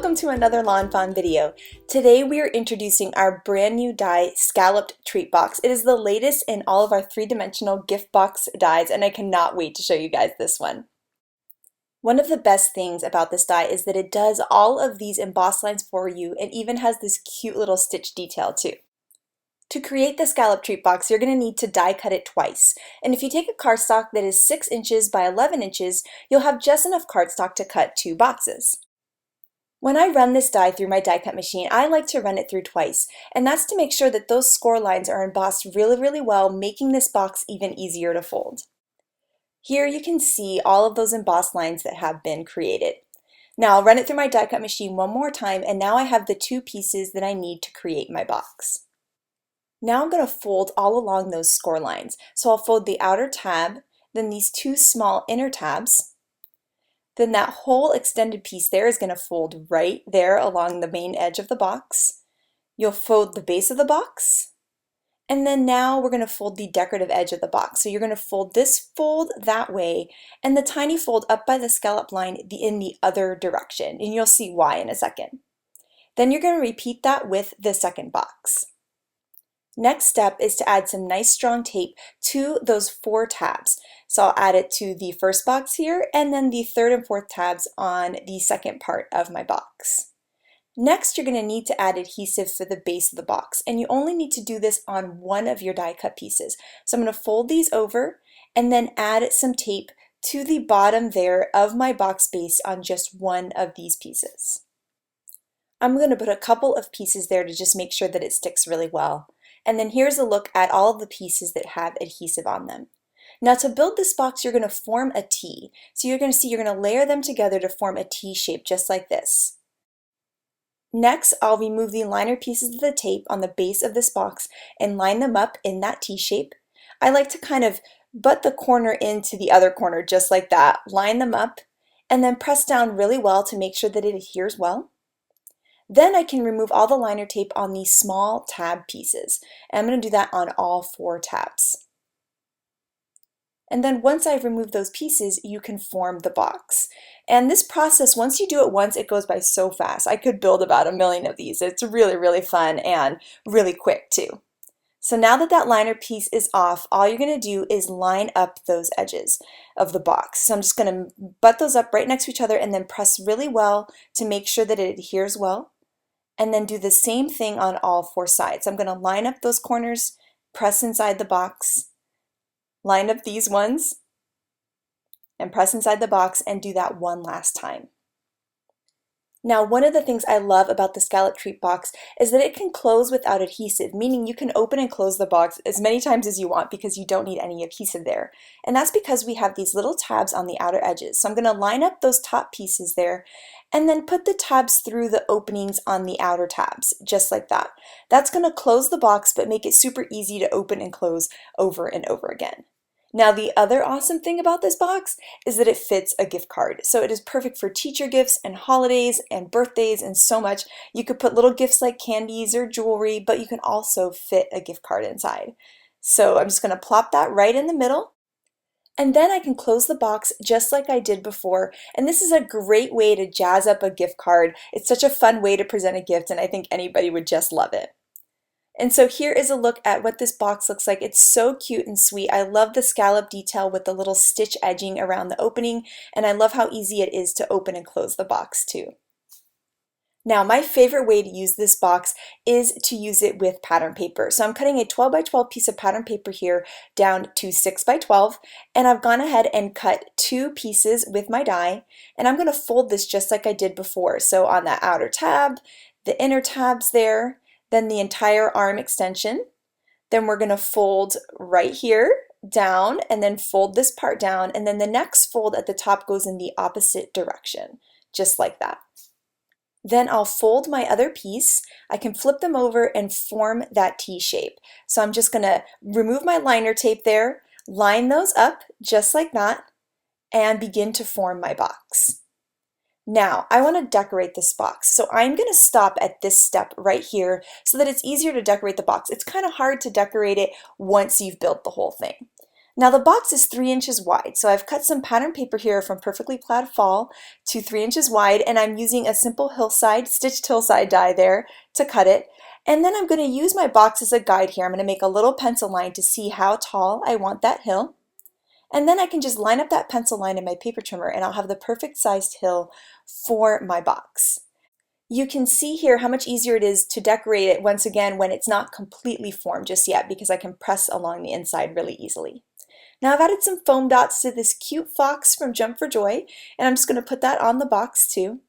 Welcome to another lawnfawn video. Today we are introducing our brand new die, Scalloped Treat Box. It is the latest in all of our three-dimensional gift box dies, and I cannot wait to show you guys this one. One of the best things about this die is that it does all of these embossed lines for you and even has this cute little stitch detail too. To create the Scalloped Treat Box, you're going to need to die cut it twice. And if you take a cardstock that is 6 inches by 11 inches, you'll have just enough cardstock to cut 2 boxes. When I run this die through my die cut machine, I like to run it through twice, and that's to make sure that those score lines are embossed really well, making this box even easier to fold. Here you can see all of those embossed lines that have been created. Now I'll run it through my die cut machine one more time, and now I have the 2 pieces that I need to create my box. Now I'm going to fold all along those score lines. So I'll fold the outer tab, then these 2 small inner tabs. Then that whole extended piece there is going to fold right there along the main edge of the box. You'll fold the base of the box, and then now we're going to fold the decorative edge of the box. So you're going to fold this fold that way, and the tiny fold up by the scallop line in the other direction, and you'll see why in a second. Then you're going to repeat that with the second box. Next step is to add some nice strong tape to those 4 tabs. So I'll add it to the first box here and then the 3rd and 4th tabs on the second part of my box. Next, you're going to need to add adhesive for the base of the box, and you only need to do this on one of your die cut pieces. So I'm going to fold these over and then add some tape to the bottom there of my box base on just one of these pieces. I'm going to put a couple of pieces there to just make sure that it sticks really well. And then here's a look at all of the pieces that have adhesive on them. Now to build this box, you're going to form a T. So you're going to see you're going to layer them together to form a T shape just like this. Next, I'll remove the liner pieces of the tape on the base of this box and line them up in that T shape. I like to kind of butt the corner into the other corner just like that. Line them up and then press down really well to make sure that it adheres well. Then I can remove all the liner tape on these small tab pieces. And I'm going to do that on all 4 tabs. And then once I've removed those pieces, you can form the box. And this process, once you do it once, it goes by so fast. I could build about 1 million of these. It's really fun and really quick too. So now that that liner piece is off, all you're going to do is line up those edges of the box. So I'm just going to butt those up right next to each other and then press really well to make sure that it adheres well. And then do the same thing on all 4 sides. I'm going to line up those corners, press inside the box, line up these ones, and press inside the box and do that one last time. Now, one of the things I love about the Scalloped Treat Box is that it can close without adhesive, meaning you can open and close the box as many times as you want because you don't need any adhesive there. And that's because we have these little tabs on the outer edges. So I'm going to line up those top pieces there and then put the tabs through the openings on the outer tabs, just like that. That's going to close the box but make it super easy to open and close over and over again. Now the other awesome thing about this box is that it fits a gift card. So it is perfect for teacher gifts and holidays and birthdays and so much. You could put little gifts like candies or jewelry, but you can also fit a gift card inside. So I'm just going to plop that right in the middle. And then I can close the box just like I did before. And this is a great way to jazz up a gift card. It's such a fun way to present a gift, and I think anybody would just love it. And so here is a look at what this box looks like. It's so cute and sweet. I love the scallop detail with the little stitch edging around the opening, and I love how easy it is to open and close the box too. Now my favorite way to use this box is to use it with pattern paper. So I'm cutting a 12 by 12 piece of pattern paper here down to 6 by 12, and I've gone ahead and cut 2 pieces with my die, and I'm going to fold this just like I did before. So on that outer tab, the inner tabs there, then the entire arm extension. Then we're going to fold right here down and then fold this part down, and then the next fold at the top goes in the opposite direction, just like that. Then I'll fold my other piece. I can flip them over and form that T shape. So I'm just going to remove my liner tape there, line those up just like that, and begin to form my box. Now, I want to decorate this box, so I'm going to stop at this step right here so that it's easier to decorate the box. It's kind of hard to decorate it once you've built the whole thing. Now the box is 3 inches wide, so I've cut some pattern paper here from Perfectly Plaid Fall to 3 inches wide, and I'm using a simple stitched hillside die there to cut it. And then I'm going to use my box as a guide here. I'm going to make a little pencil line to see how tall I want that hill. And then I can just line up that pencil line in my paper trimmer and I'll have the perfect sized hill for my box. You can see here how much easier it is to decorate it once again when it's not completely formed just yet, because I can press along the inside really easily. Now I've added some foam dots to this cute fox from Jump for Joy, and I'm just going to put that on the box too.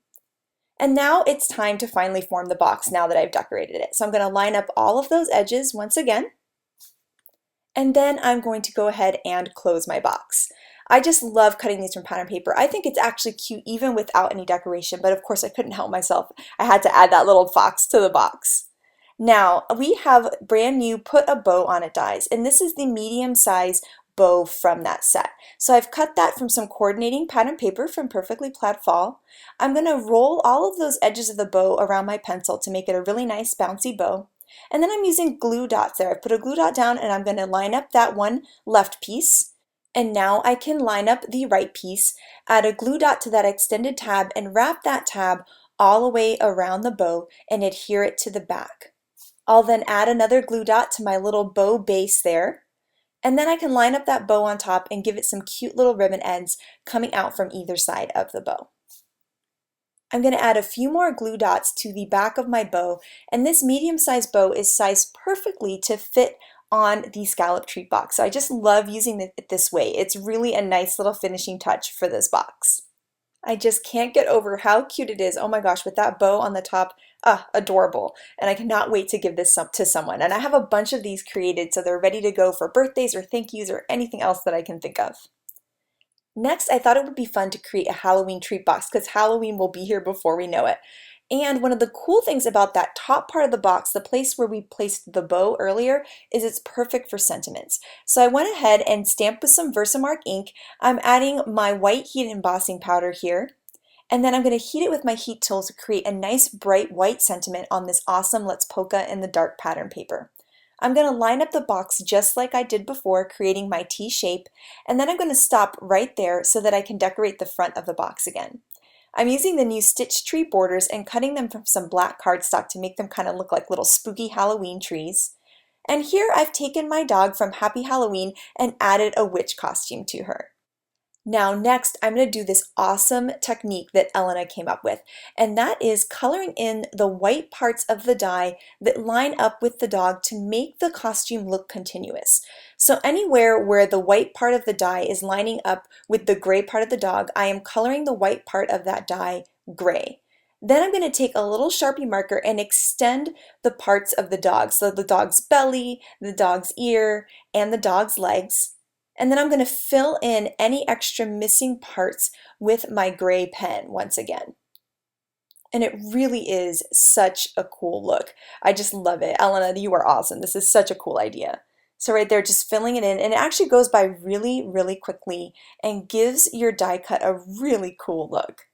And now it's time to finally form the box now that I've decorated it. So I'm going to line up all of those edges once again. And then I'm going to go ahead and close my box. I just love cutting these from pattern paper. I think it's actually cute even without any decoration, but of course I couldn't help myself. I had to add that little fox to the box. Now we have brand new Put a Bow on It dies, and this is the medium size bow from that set. So I've cut that from some coordinating pattern paper from Perfectly Plaid Fall. I'm going to roll all of those edges of the bow around my pencil to make it a really nice bouncy bow. And then I'm using glue dots there. I put a glue dot down and I'm going to line up that one left piece. And now I can line up the right piece, add a glue dot to that extended tab, and wrap that tab all the way around the bow and adhere it to the back. I'll then add another glue dot to my little bow base there. And then I can line up that bow on top and give it some cute little ribbon ends coming out from either side of the bow. I'm going to add a few more glue dots to the back of my bow, and this medium-sized bow is sized perfectly to fit on the Scalloped Treat Box. So I just love using it this way. It's really a nice little finishing touch for this box. I just can't get over how cute it is. Oh my gosh, with that bow on the top, adorable. And I cannot wait to give this to someone. And I have a bunch of these created so they're ready to go for birthdays or thank yous or anything else that I can think of. Next, I thought it would be fun to create a Halloween treat box because Halloween will be here before we know it. And one of the cool things about that top part of the box, the place where we placed the bow earlier, is it's perfect for sentiments. So I went ahead and stamped with some Versamark ink. I'm adding my white heat embossing powder here. And then I'm going to heat it with my heat tool to create a nice bright white sentiment on this awesome Let's Polka in the Dark pattern paper. I'm going to line up the box just like I did before, creating my T shape, and then I'm going to stop right there so that I can decorate the front of the box again. I'm using the new stitch tree borders and cutting them from some black cardstock to make them kind of look like little spooky Halloween trees. And here I've taken my dog from Happy Halloween and added a witch costume to her. Now next, I'm going to do this awesome technique that Elena came up with, and that is coloring in the white parts of the die that line up with the dog to make the costume look continuous. So anywhere where the white part of the die is lining up with the gray part of the dog, I am coloring the white part of that die gray. Then I'm going to take a little Sharpie marker and extend the parts of the dog, so the dog's belly, the dog's ear, and the dog's legs. And then I'm going to fill in any extra missing parts with my gray pen once again. And it really is such a cool look. I just love it. Elena, you are awesome. This is such a cool idea. So right there, just filling it in, and it actually goes by really, really quickly and gives your die cut a really cool look.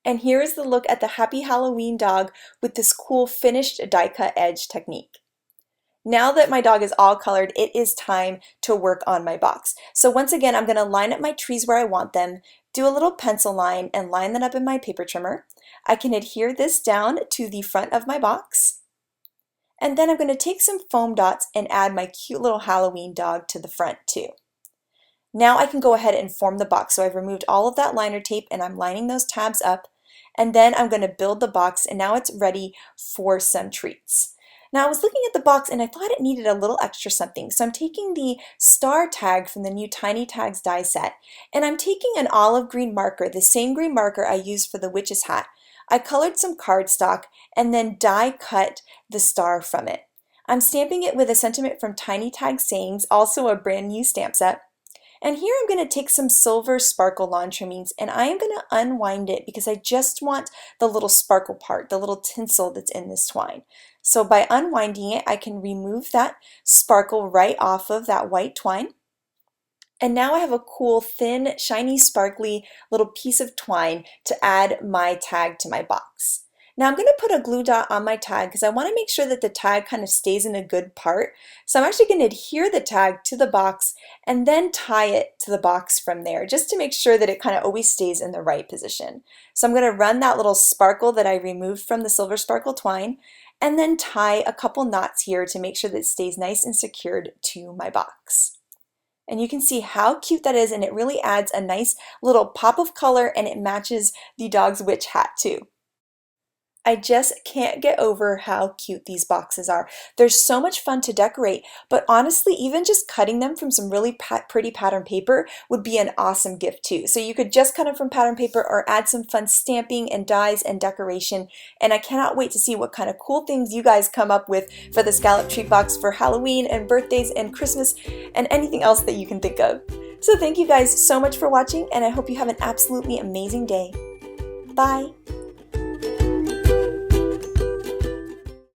And here is the look at the Happy Halloween dog with this cool finished die cut edge technique. Now that my dog is all colored, it is time to work on my box. So once again, I'm going to line up my trees where I want them, do a little pencil line, and line that up in my paper trimmer. I can adhere this down to the front of my box. And then I'm going to take some foam dots and add my cute little Halloween dog to the front too. Now I can go ahead and form the box. So I've removed all of that liner tape and I'm lining those tabs up. And then I'm going to build the box, and now it's ready for some treats. Now I was looking at the box and I thought it needed a little extra something, so I'm taking the star tag from the new Tiny Tags die set, and I'm taking an olive green marker, the same green marker I used for the witch's hat. I colored some cardstock and then die cut the star from it. I'm stamping it with a sentiment from Tiny Tag Sayings, also a brand new stamp set. And here I'm going to take some silver sparkle lawn trimmings and I am going to unwind it because I just want the little sparkle part, the little tinsel that's in this twine. So by unwinding it, I can remove that sparkle right off of that white twine. And now I have a cool, thin, shiny, sparkly little piece of twine to add my tag to my box. Now I'm going to put a glue dot on my tag because I want to make sure that the tag kind of stays in a good part. So I'm actually going to adhere the tag to the box and then tie it to the box from there, just to make sure that it kind of always stays in the right position. So I'm going to run that little sparkle that I removed from the silver sparkle twine and then tie a couple knots here to make sure that it stays nice and secured to my box. And you can see how cute that is, and it really adds a nice little pop of color, and it matches the dog's witch hat too. I just can't get over how cute these boxes are. They're so much fun to decorate, but honestly, even just cutting them from some really pretty pattern paper would be an awesome gift too. So you could just cut them from pattern paper or add some fun stamping and dies and decoration. And I cannot wait to see what kind of cool things you guys come up with for the Scalloped Treat Box for Halloween and birthdays and Christmas and anything else that you can think of. So thank you guys so much for watching, and I hope you have an absolutely amazing day. Bye!